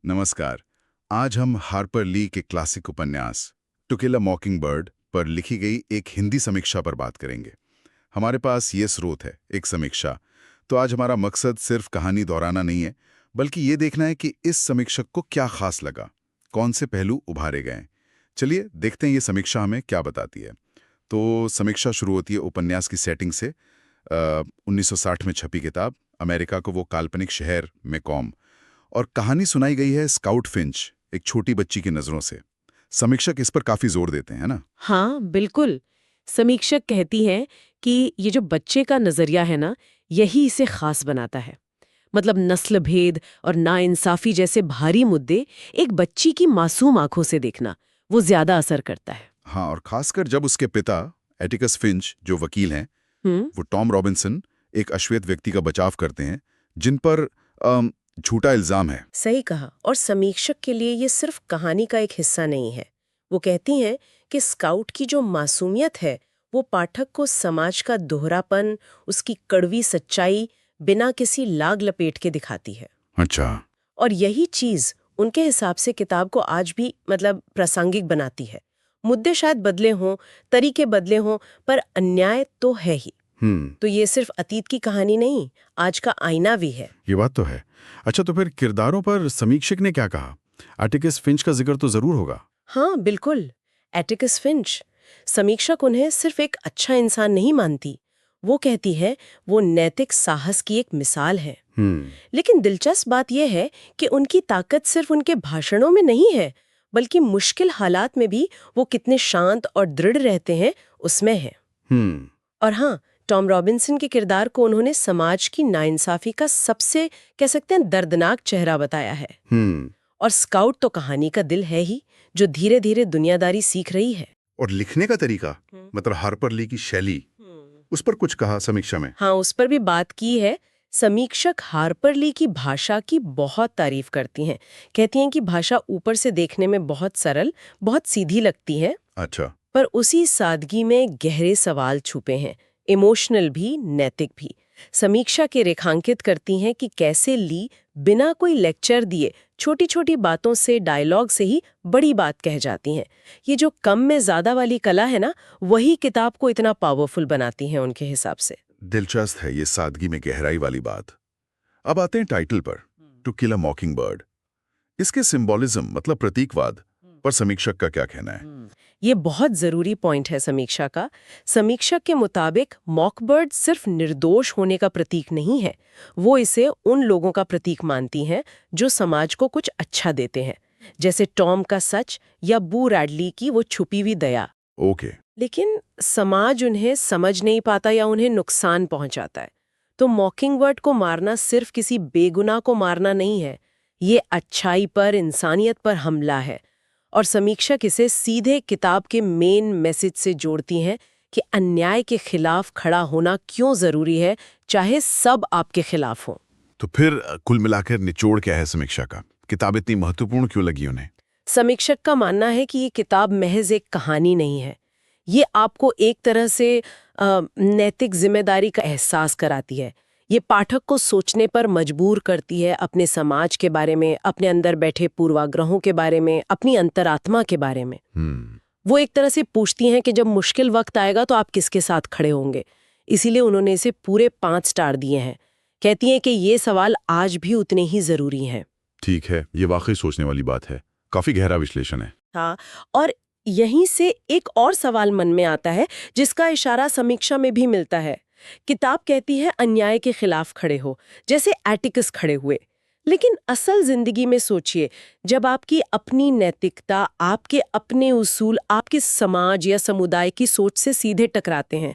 नमस्कार। आज हम हार्पर ली के क्लासिक उपन्यास टू किल अ मॉकिंगबर्ड पर लिखी गई एक हिंदी समीक्षा पर बात करेंगे। हमारे पास ये स्रोत है, एक समीक्षा। तो आज हमारा मकसद सिर्फ कहानी दोहराना नहीं है, बल्कि ये देखना है कि इस समीक्षक को क्या खास लगा, कौन से पहलू उभारे गए। चलिए देखते हैं ये समीक्षा हमें क्या बताती है। तो समीक्षा शुरू होती है उपन्यास की सेटिंग से। 1960 में छपी किताब, अमेरिका को वो काल्पनिक शहर मैकॉम, और कहानी सुनाई गई है स्काउट फिंच, एक छोटी बच्ची की नजरों से। समीक्षक इस पर काफी जोर देते हैं ना। हाँ, बिल्कुल। समीक्षक कहती है कि ये जो बच्चे का नजरिया है ना, यही इसे खास बनाता है। मतलब नस्ल भेद और नाइंसाफी जैसे भारी मुद्दे एक बच्ची की मासूम आंखों से देखना, वो ज्यादा असर करता है। हाँ, और खासकर जब उसके पिता एटिकस फिंच जो वकील हैं, हम्म। वो टॉम रॉबिन्सन, एक अश्वेत व्यक्ति का बचाव करते हैं जिन पर झूठा इल्जाम है। सही कहा। और समीक्षक के लिए ये सिर्फ कहानी का एक हिस्सा नहीं है। वो कहती हैं कि स्काउट की जो मासूमियत है, वो पाठक को समाज का दोहरापन, उसकी कड़वी सच्चाई बिना किसी लाग लपेट के दिखाती है। अच्छा। और यही चीज उनके हिसाब से किताब को आज भी प्रासंगिक बनाती है। मुद्दे शायद बदले हों, तरीके बदले हों, पर अन्याय तो है ही। तो ये सिर्फ अतीत की कहानी नहीं, आज का आईना भी है। ये बात तो है। अच्छा, तो फिर किरदारों पर समीक्षक ने क्या कहा? एटिकस फिंच का जिक्र तो जरूर होगा। हाँ, बिल्कुल। Atticus Finch. समीक्षक उन्हें सिर्फ एक अच्छा इंसान नहीं मानती। वो कहती है वो नैतिक साहस की एक मिसाल है। लेकिन दिलचस्प बात यह है कि उनकी ताकत सिर्फ उनके भाषणों में नहीं है, बल्कि मुश्किल हालात में भी वो कितने शांत और दृढ़ रहते हैं, उसमें है। और हाँ, टॉम रॉबिन्सन के किरदार को उन्होंने समाज की नाइंसाफी का सबसे, कह सकते हैं, दर्दनाक चेहरा बताया है। और स्काउट तो कहानी का दिल है ही, जो धीरे धीरे दुनियादारी सीख रही है। और लिखने का तरीका, मतलब हार्पर ली की शैली, उस पर कुछ कहा समीक्षा में? हाँ, उस पर भी बात की है। समीक्षक हार्पर ली की भाषा की बहुत तारीफ करती हैं। कहती हैं कि भाषा ऊपर से देखने में बहुत सरल, बहुत सीधी लगती है। अच्छा। पर उसी सादगी में गहरे सवाल छुपे हैं, इमोशनल भी, नैतिक भी। समीक्षा के रेखांकित करती हैं कि कैसे ली बिना कोई लेक्चर दिए छोटी छोटी बातों से, डायलॉग से ही बड़ी बात कह जाती हैं। ये जो कम में ज्यादा वाली कला है ना, वही किताब को इतना पावरफुल बनाती है उनके हिसाब से। दिलचस्प है ये सादगी में गहराई वाली बात। अब आते हैं टाइटल पर, टू किल अ मॉकिंगबर्ड। इसके सिंबॉलिज्म, मतलब प्रतीकवाद, पर समीक्षक का क्या कहना है? ये बहुत जरूरी पॉइंट है समीक्षा का। समीक्षक के मुताबिक मॉकबर्ड सिर्फ निर्दोष होने का प्रतीक नहीं है, वो इसे उन लोगों का प्रतीक मानती हैं जो समाज को कुछ अच्छा देते हैं, जैसे टॉम का सच या बू रैडली की वो छुपी हुई दया। ओके। लेकिन समाज उन्हें समझ नहीं पाता या उन्हें नुकसान पहुंचाता है, तो मॉकिंगबर्ड को मारना सिर्फ किसी बेगुनाह को मारना नहीं है, ये अच्छाई पर, इंसानियत पर हमला है। और समीक्षक इसे सीधे किताब के मेन मैसेज से जोड़ती हैं कि अन्याय के खिलाफ खड़ा होना क्यों जरूरी है, चाहे सब आपके खिलाफ हो। तो फिर कुल मिलाकर निचोड़ क्या है समीक्षा का? किताब इतनी महत्वपूर्ण क्यों लगी उन्हें? समीक्षक का मानना है कि ये किताब महज एक कहानी नहीं है, ये आपको एक तरह से नैतिक जिम्मेदारी का एहसास कराती है। ये पाठक को सोचने पर मजबूर करती है, अपने समाज के बारे में, अपने अंदर बैठे पूर्वाग्रहों के बारे में, अपनी अंतरात्मा के बारे में। वो एक तरह से पूछती हैं कि जब मुश्किल वक्त आएगा तो आप किसके साथ खड़े होंगे। इसीलिए उन्होंने इसे पूरे 5 स्टार दिए हैं। कहती हैं कि ये सवाल आज भी उतने ही जरूरी हैं। ठीक है, ये वाकई सोचने वाली बात है। काफी गहरा विश्लेषण है। हाँ, और यहीं से एक और सवाल मन में आता है, जिसका इशारा समीक्षा में भी मिलता है। किताब कहती है अन्याय के खिलाफ खड़े हो, जैसे एटिकस खड़े हुए। लेकिन असल जिंदगी में सोचिए, जब आपकी अपनी नैतिकता, आपके अपने उसूल, आपके समाज या समुदाय की सोच से सीधे टकराते हैं,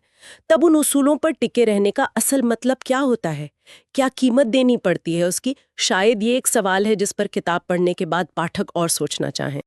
तब उन उसूलों पर टिके रहने का असल मतलब क्या होता है? क्या कीमत देनी पड़ती है उसकी? शायद ये एक सवाल है जिस पर किताब पढ़ने के बाद पाठक और सोचना चाहें।